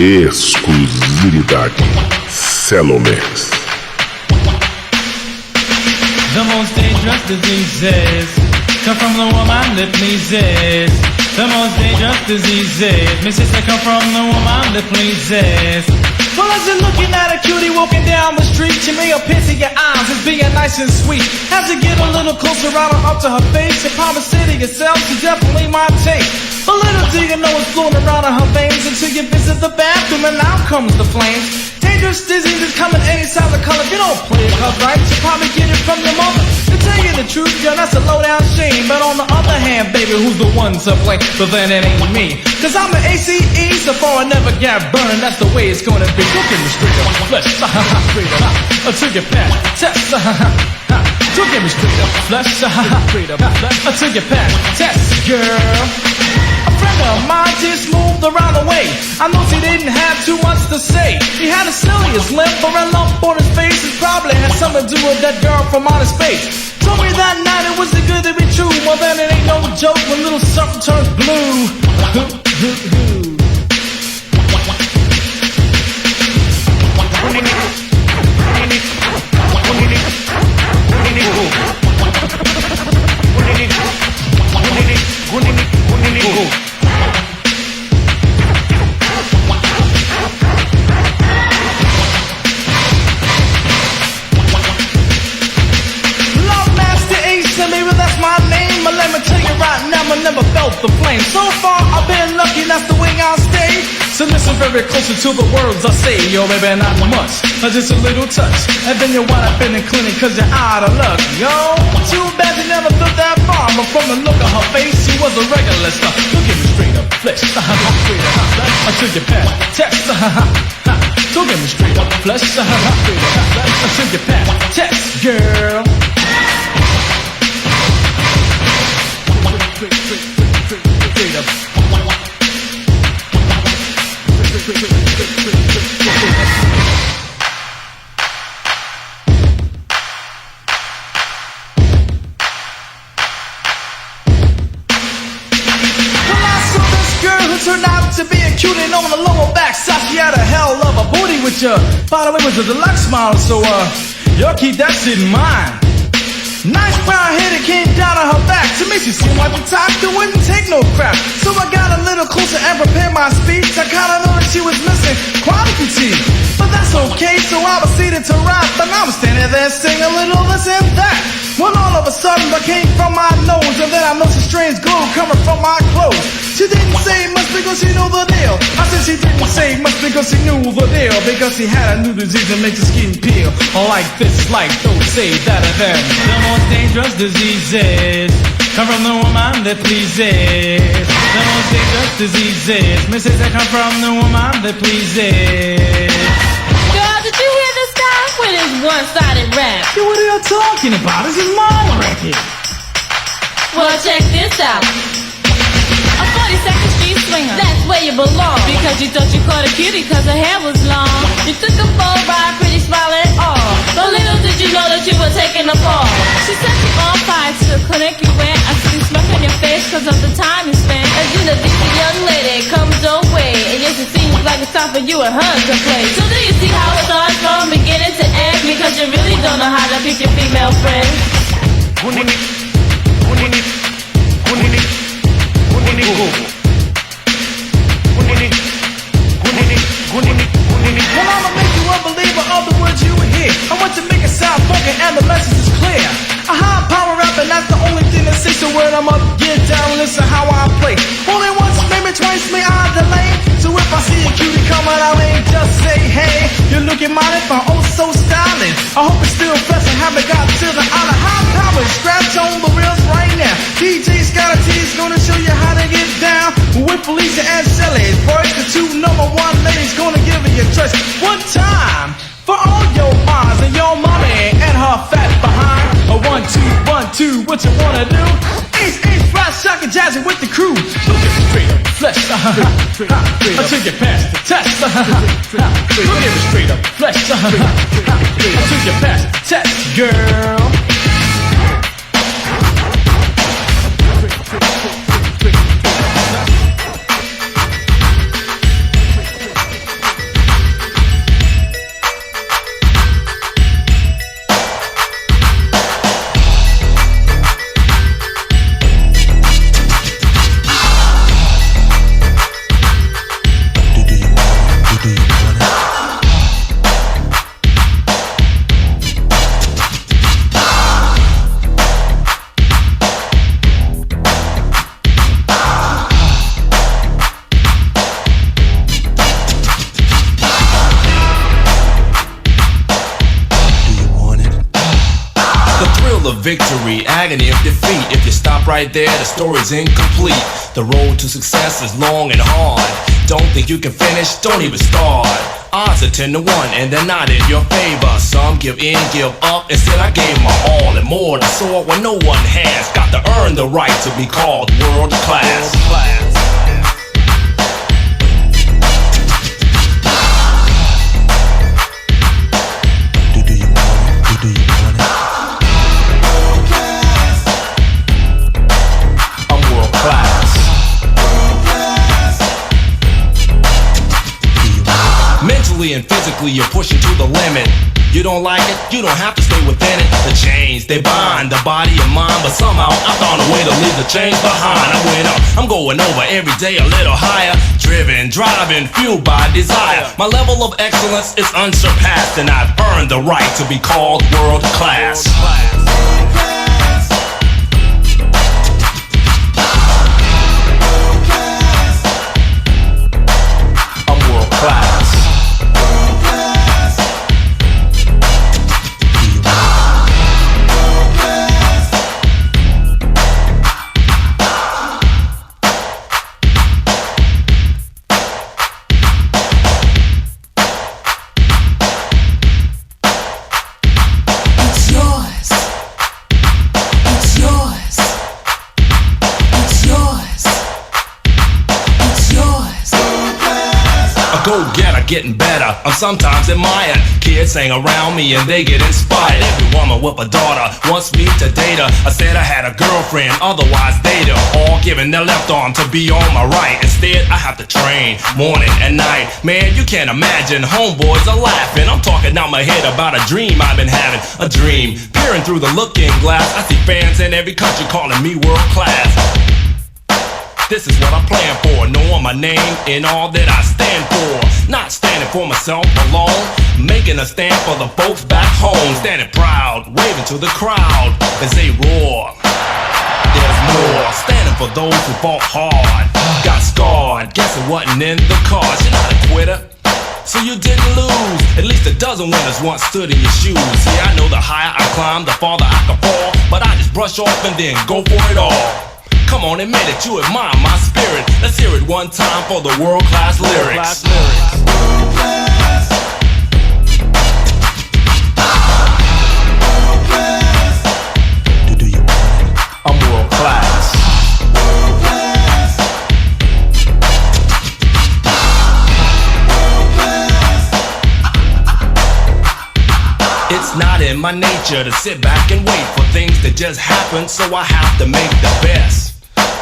Exclusividade CeloMix. The most dangerous diseases come from the woman that pleases. The most dangerous diseases, missus, they come from the woman that pleases. Well, as you're looking at a cutie walking down the street, you may appear to your eyes as being nice and sweet. As you get a little closer, right on up to her face, you probably say to yourself, she definitely my taste. But little do you know it's flowing around in her veins until you visit the bathroom and out comes the flames. Dangerous diseases come in any size or color. If you don't play it right, you probably get it from your mother. To tell you the truth, girl, that's a low down shame. But on the other hand, baby, who's the one to blame? But then it ain't me, cause I'm the ACE, so far I never got burned. That's the way it's gonna be. Don't get me straight up flesh, straight up, until you pass test. Don't get me straight up flesh, straight up, until you pass test, girl. A friend of mine just moved around the way. I know he didn't have too much to say. He had a silliest limp or a lump on his face. It probably had something to do with that girl from outer space. Told me that night it was too good to be true. Well then it ain't no joke when little something turns blue. I never felt the flame. So far I've been lucky, that's the way I'll stay. So listen very closely to the words I say. Yo, baby, not much, just a little touch, and then you wind up in the clinic cause you're out of luck. Yo, too bad you never thought that far. But from the look of her face, she was a regular stuff. Don't get me straight up flesh, straight up, until you pass test. Don't get me straight up flesh, straight up, until you pass test, girl. Straight up. Turned out to be a cutie on the lower back side. She had a hell of a booty with you. By the way, was a deluxe model, so y'all keep that shit in mind. Nice brown hair that came down on her back. To me she seemed like the type that wouldn't take no crap. So I got a little closer and prepared my speech. I kinda noticed she was missing quality teeth. But that's okay, so I proceeded to rap. And I was standing there singing a little this and that. When all of a sudden I came from my nose, and then I noticed a strange glow coming from my clothes. She didn't say much because she knew the deal. I said she didn't say much because she knew the deal. Because she had a new disease that makes her skin peel. Like this, like don't say that or them. The most dangerous diseases come from the woman that pleases. The most dangerous diseases, missus, that come from the woman that pleases. Girl, did you hear this guy with his one-sided rap? Yo, what are y'all talking about? This is my record. Well, check this out. A 42nd Street swinger, that's where you belong. Because you thought you caught a cutie cause her hair was long. You took a full ride, pretty smile and all. But little did you know that you were taking a fall. She sent you on fire to the clinic you went. I see you smirk on your face cause of the time you spent. As you know, this young lady comes your way. And yes, it seems like it's time for you and her to play. So do you see how it starts from beginning to end? Because you really don't know how to pick your female friends. Well, I'ma make you a believer of the words you hear. I want to make it sound funky and the message is clear. A high power rap and that's the only thing that says the word. I'm up, get down, listen how I play. Only once, maybe twice, may I delay. So if I see a cutie coming out, ain't just say hey. You're looking mighty fine, oh so styling. I hope it's still fresh and haven't got to the other high power. Scratch on the reels right now. DJ Scotty T's gonna show you how to get down with Felicia and Shelly. Boys, the two #1 ladies gonna give you a choice. One time for all your moms and your mommy and her fat behind. A 1, 2, 1, 2, what you wanna do? Ace, fly, shockin' jazzin' with the crew. Look at me straight up flesh, until you pass the test. Look at me straight up flesh, until you pass the test, girl. thrill of victory, agony of defeat. If you stop right there, the story's incomplete. The road to success is long and hard. Don't think you can finish, don't even start. Odds are 10 to 1 and they're not in your favor. Some give in, give up, instead I gave my all and more to soar when no one has. Got to earn the right to be called world class. Mentally and physically you're pushing to the limit. You don't like it, you don't have to stay within it. The chains, they bind the body and mind, but somehow I found a way to leave the chains behind. I went up, I'm going over every day a little higher. Driven, driving, fueled by desire. My level of excellence is unsurpassed, and I've earned the right to be called world class. I'm world class. Go-getter, getting better, I'm sometimes admired. Kids hang around me and they get inspired. Every woman with a daughter wants me to date her. I said I had a girlfriend, otherwise date her. All giving their left arm to be on my right. Instead, I have to train morning and night. Man, you can't imagine, homeboys are laughing. I'm talking out my head about a dream I've been having. A dream, peering through the looking glass, I see fans in every country calling me world class. This is what I'm playing for, knowing my name in all that I stand for. Not standing for myself alone, making a stand for the folks back home. Standing proud, waving to the crowd as they roar. There's more, standing for those who fought hard, got scarred, guess it wasn't in the cards. You're not a quitter, so you didn't lose. At least a dozen winners once stood in your shoes. Yeah, I know the higher I climb, the farther I can fall, but I just brush off and then go for it all. Come on, admit it, you admire my spirit. Let's hear it one time for the world-class lyrics. I'm world-class. It's not in my nature to sit back and wait for things to just happen, so I have to make the best.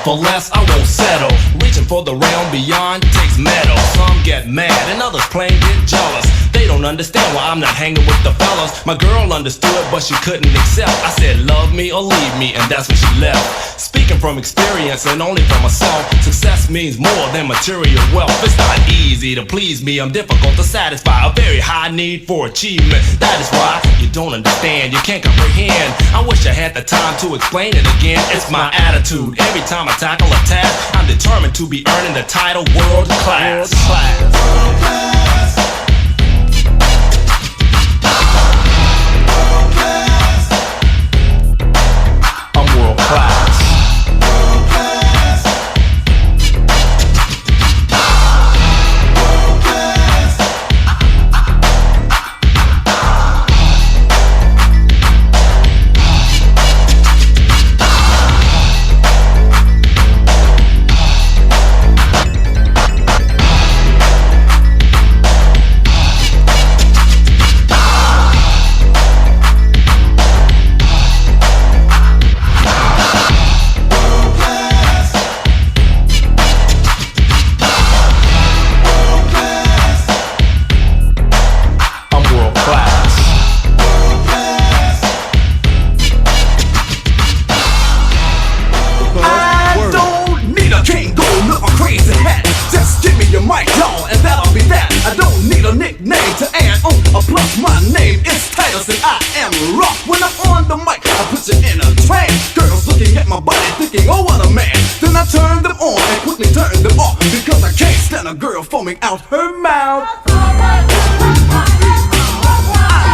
For less, I won't settle. Reaching for the realm beyond takes metal. Some get mad and others plain get jealous. They don't understand why I'm not hanging with the fellas. My girl understood, but she couldn't accept. I said, love me or leave me, and that's when she left. Speaking from experience and only for myself, success means more than material wealth. It's not easy to please me, I'm difficult to satisfy. A very high need for achievement. That is why you don't understand, you can't comprehend. I wish I had the time to explain it again. It's my attitude. Every time I tackle a task, I'm determined to be earning the title world class. I'm world class. Foaming out her mouth. I'm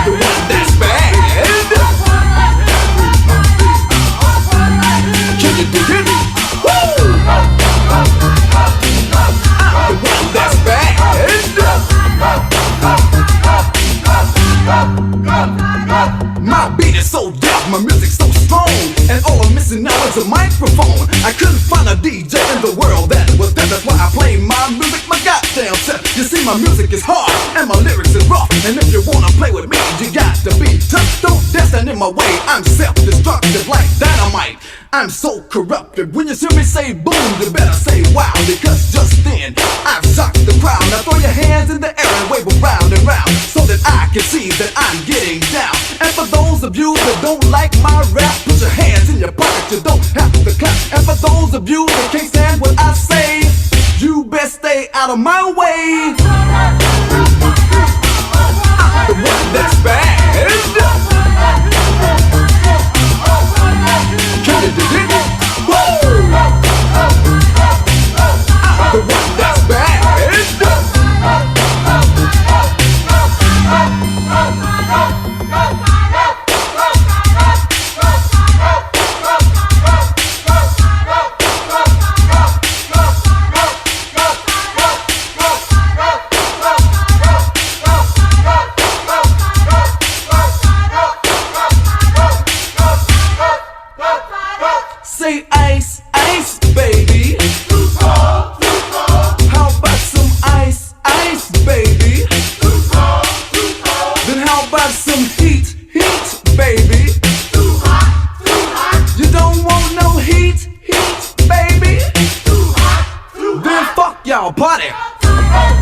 the one that's bad. mixing now is a microphone. I couldn't find a DJ in the world that was there. That's why I play my music, my goddamn self. You see, my music is hard and my lyrics is rough. And if you wanna play with me, you got to be tough. Don't dare stand in my way. I'm self-destructive like dynamite. I'm so corrupted. When you see me say boom, you better say wow, because just then I've shocked the crowd. Now throw your hands in the air and wave around and round, so that I can see that I'm getting down. And for those of you that don't like my rap, put your hands in your pocket, you don't have to clap. And for those of you that can't stand what I say, you best stay out of my way. I'm the one that's bad. Can you dig it? Woo! I'm the one that's bad. Say ice, ice, baby. How about some ice, ice, baby? Then how about some heat, heat, baby? You don't want no heat, heat, baby? Then fuck y'all party. I'm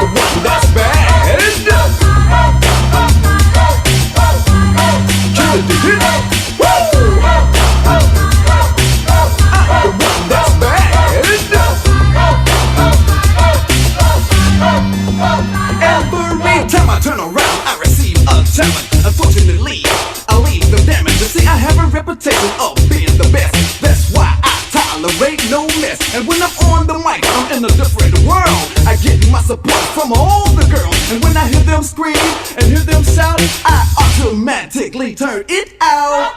the one that's bad. Can you dig it? Every time I turn around, I receive a challenge. Unfortunately, I leave them damaged. You see, I have a reputation of being the best. That's why I tolerate no mess. And when I'm on the mic, I'm in a different world. I get my support from all the girls. And when I hear them scream and hear them shout, I automatically turn it out.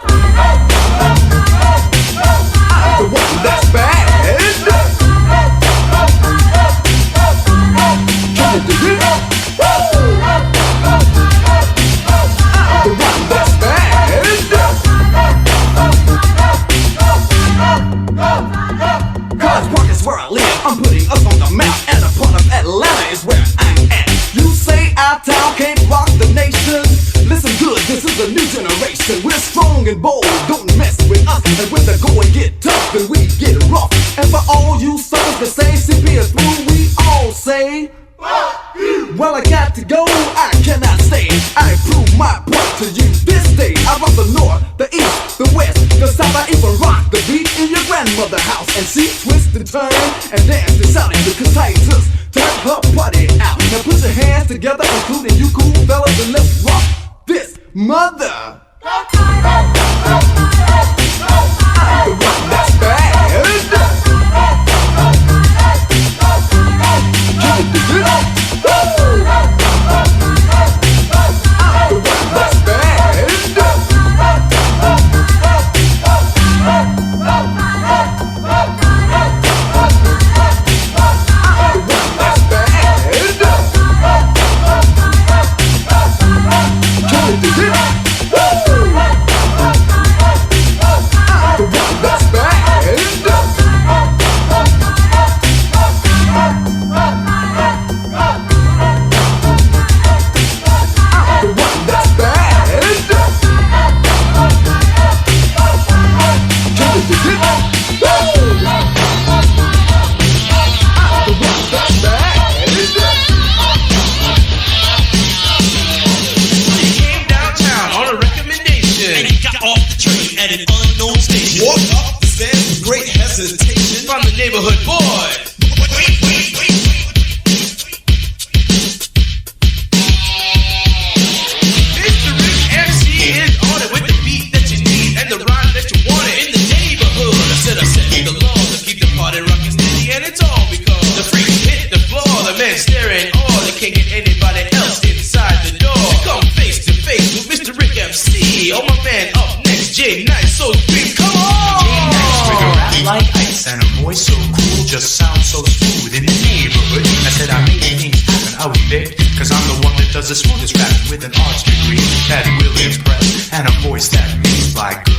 I'm the one that's bad. Can you dig it? I'm the one that's bad. Cause Park is where I live. I'm putting us on the map. And a part of Atlanta is where I'm at. You say our town can't rock the nation. Listen good, this is a new generation. We're strong and bold, don't mess with us. And when the going get tough, then we get rough. And for all you suckers that say CP is through, we all say, well, I got to go, I cannot stay. I prove my point to you this day. I rock the north, the east, the west, the south. I even rock the beat in your grandmother's house. And she twists and turn and dance and shouting because Titus turned her party out. Now put your hands together, including you cool fellas, and let's rock this mother. I'm the one that's bad. Can you dig it? From the neighborhood boy. Mr. Rick MC is on it with the beat that you need and the rhyme that you wanted. In the neighborhood, I said the law to keep the party rockin' steady, and it's all because the freaks hit the floor, the men staring all, they can't get anybody else inside the door. They come face to face with Mr. Rick MC. Oh, my man up next, J Nice, so big, come on. Like ice and a voice so cool, just sounds so smooth in the neighborhood. I said I made things happen, I was big, cause I'm the one that does the smoothest rapping with an arts degree that will impress, and a voice that means like good.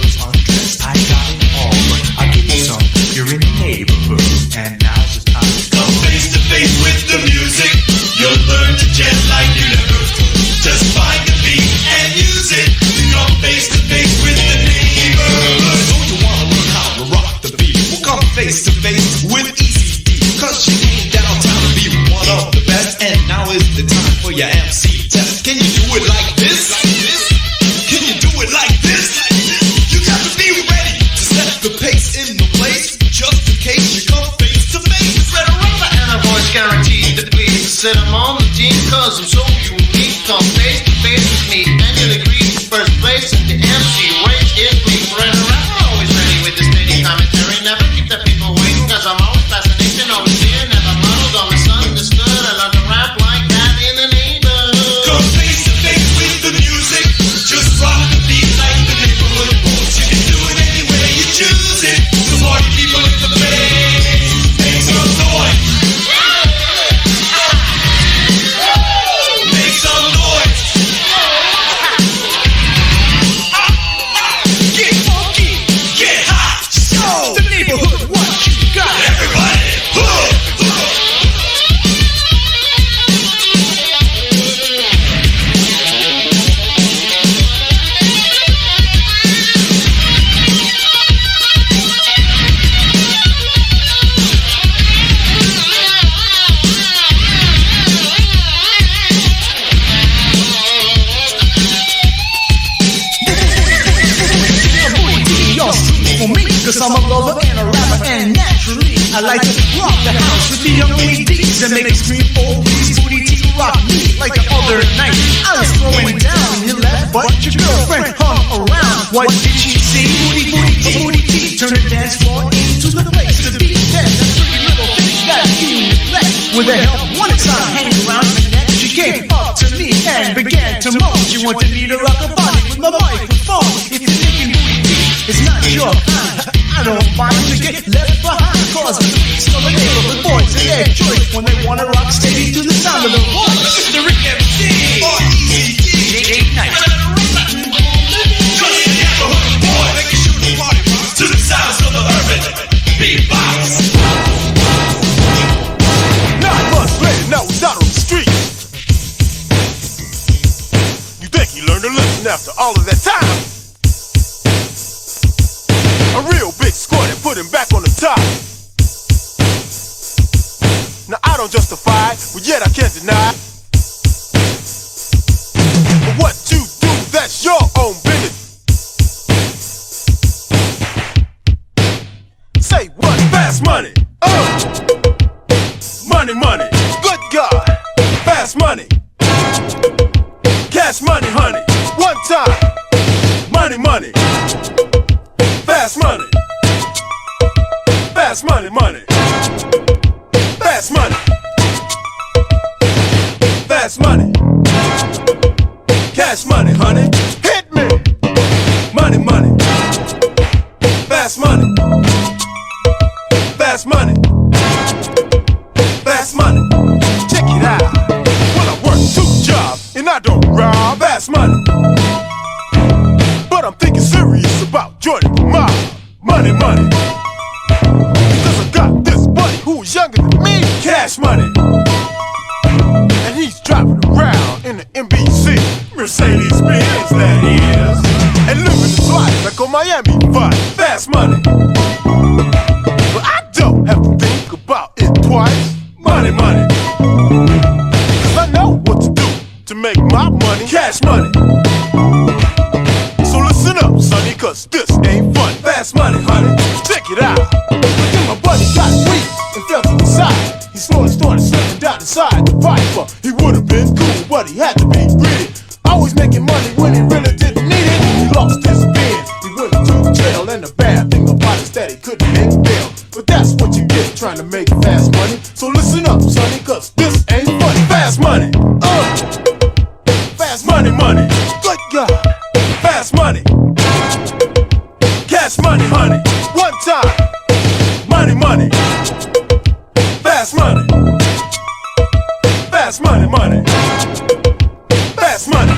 Cause I'm a lover and a rapper, and naturally I like to rock the house with the young ladies and make them scream, oh please, booty tea, rock me. Like the other night, I was throwing down, you left, but your girlfriend hung around. What did she say? Booty, booty tea, booty tea. Turn the dance floor into the place to be. Then that pretty little thing got you neglect. With the help one time hanging around the neck, she came up to me and began to moan. She wanted me to rock a body with my microphone. If you're thinking booty tea, it's not your kind. I don't mind to get left behind. Cause some of the neighborhood boys and their choice when they wanna rock steady to the sound of the voice. The Rick MC or Easy Night. Just the neighborhood boy making sure the party rocks to the sounds of the urban beatbox. 9 months later, now he's out on the street. You think he learned to listen after all of that time? A real big score that put him back on the top. Now I don't justify it, but yet I can't deny it. But what you do, that's your own business. Say what? Fast money. Money, money. Good God. Fast money. Cash money, honey. One time. Money, money. Fast money. Fast money, money. Fast money. Fast money. Cash money, honey. Hit me. Money, money. Fast money. Fast money. Fast money. Check it out. Well, I work 2 jobs and I don't rob. Fast money. But I'm thinking serious about joining the mob. Money, money. Cause I got this buddy who is younger than me. Cash money. And he's driving around in the MBC Mercedes Benz, that is. And living his life like a Miami vibe. Fast money. But I don't have to think about it twice. Money, money. Cause I know what to do to make my money. Cash money. So listen up, sonny, cause this ain't fun. Fast money, honey. Check it out. Then my buddy got weak and fell to the side. He slowly started slipping down inside the piper. He would've been cool, but he had to be greedy. Always making money when he really didn't need it. He lost his bin, he went to jail. And the bad thing about it is that he couldn't make bail. But that's what you get trying to make fast money. So listen up, sonny, cause this ain't funny. Fast money. Fast money, money. Good God. Fast money. Cash money, honey. One time. Money, money. Fast money. Fast money, money. Fast money.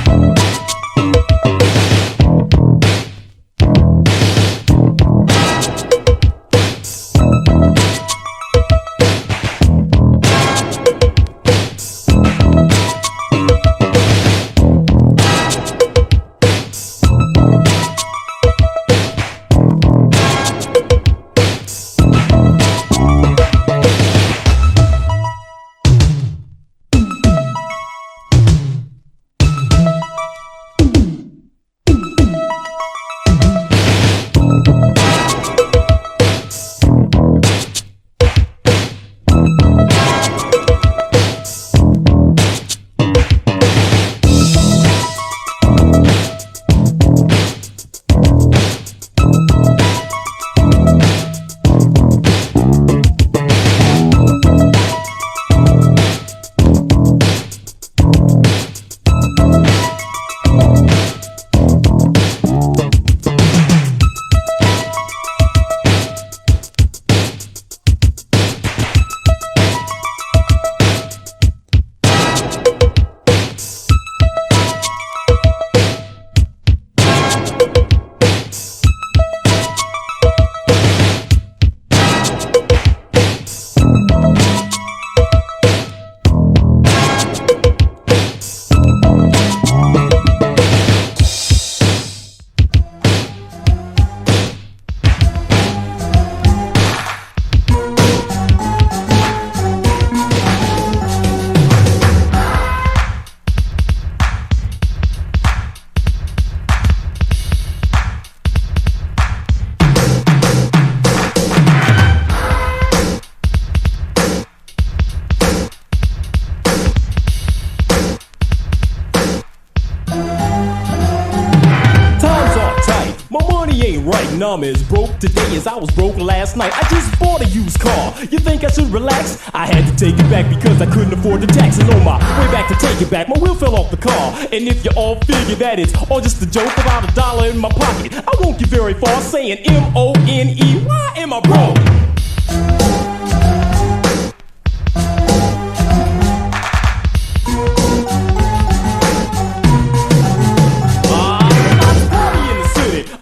money ain't right, and I'm as broke today as I was broke last night. I just bought a used car. You think I should relax? I had to take it back because I couldn't afford the tax. And on my way back to take it back, my wheel fell off the car. And if you all figure that it's all just a joke, about $1 in my pocket, I won't get very far saying M-O-N-E. Why am I broke?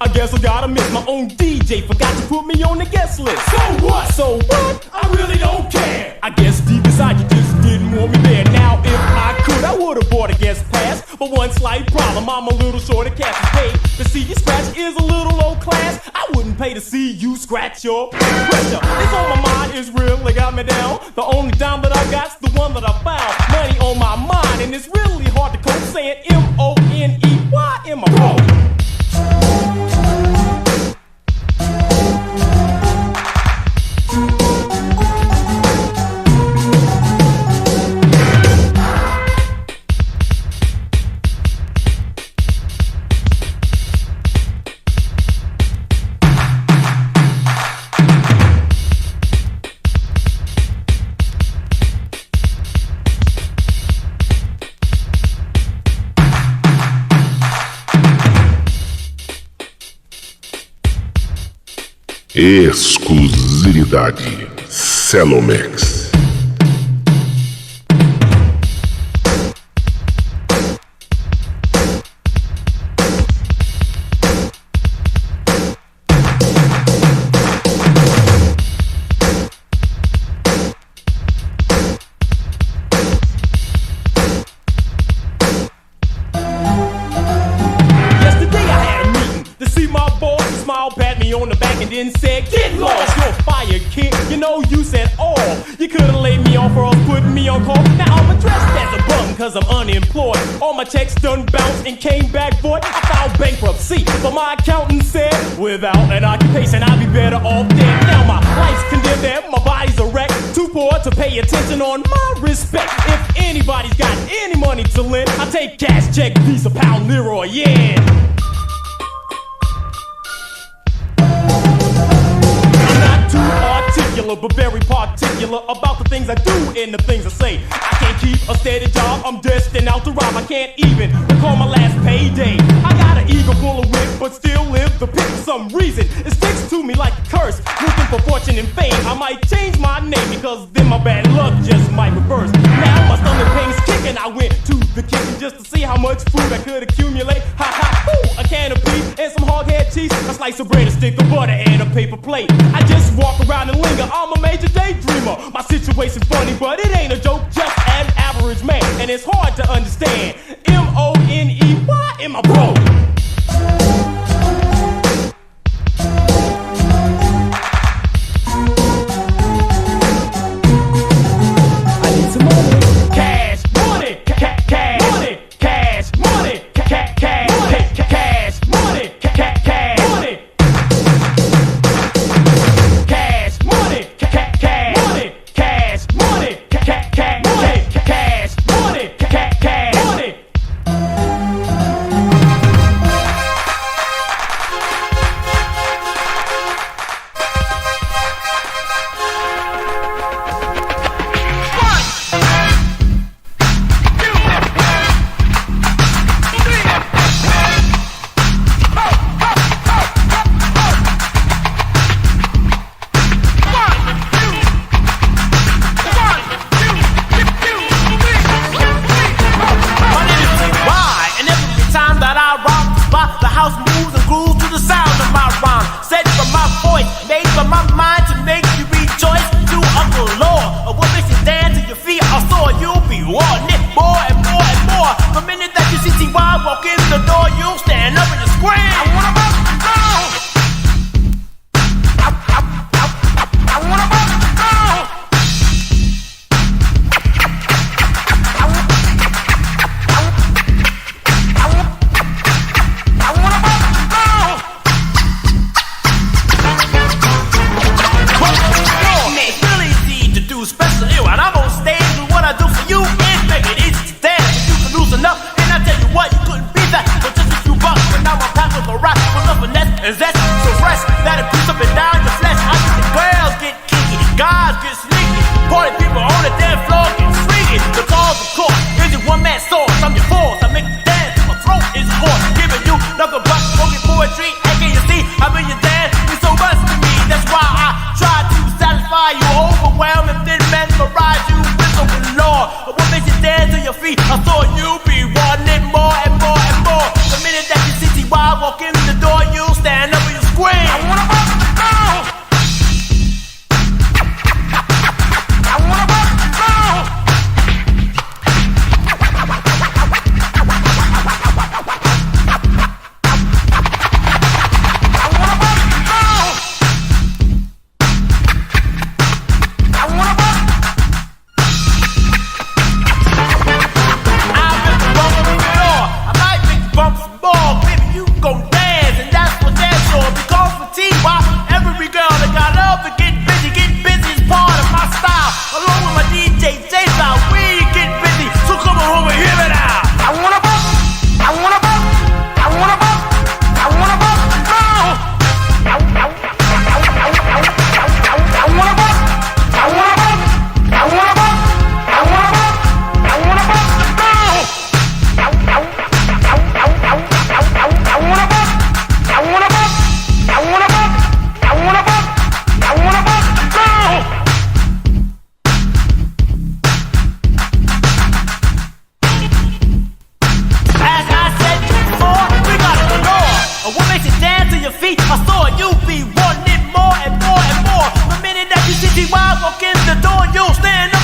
I guess I gotta miss my own DJ. Forgot to put me on the guest list. So what? So what? I really don't care. I guess deep inside you just didn't want me there. Now if I could, I would've bought a guest pass. But one slight problem, I'm a little short of cash to pay. To see you scratch is a little low class. I wouldn't pay to see you scratch your pressure. This on my mind is real, they got me down. The only dime that I got's the one that I found. Money on my mind, and it's really hard to cope saying M-O-N-E. Why am I broke? Exclusividade CeloMix. On the back and then said, get lost, you're fired, kid. You know you said, oh, you could've laid me off or else putting me on call. Now I'm addressed as a bum cause I'm unemployed. All my checks done bounced and came back void. I filed bankruptcy, but my accountant said, without an occupation I'd be better off dead. Now my life's condemned and my body's a wreck. Too poor to pay attention on my respect. If anybody's got any money to lend, I take cash, check, Visa, pound, lira, or yen. But very particular about the things I do and the things I say. I can't keep a steady job, I'm destined out to rob. I can't even recall my last payday. I got an ego full of wit, but still live the pit for some reason. It sticks to me like a curse, looking for fortune and fame. I might change my name because then my bad luck just might reverse. Now my stomach pain's kicking, I went to the kitchen just to see how much food I could accumulate. Ha ha, ooh, a can of beef and some hog-head cheese, a slice of bread, a stick of butter, and a paper plate. I just walk around and linger, I'm a major daydreamer. My situation's funny, but it ain't a joke, just an average man. And it's hard to understand. M-O-N-E, why am I broke? I need some money. Cash, money, cash, money, cash, money, cash, cash, money, cash, money, cash, money. Is that poetry, and can you see how when you dance, it's so much to me. That's why I try to satisfy you, overwhelm and then mesmerize you with the Lord. What makes you dance to your feet? I saw you be wanting more and more and more. The minute that you see T.Y. walk in the door, you stand up and you scream. I wanna rock the ground. I wanna rock the ground. I saw you be wanting more and more and more. The minute that you see T.Y. walk in the door, you'll stand up.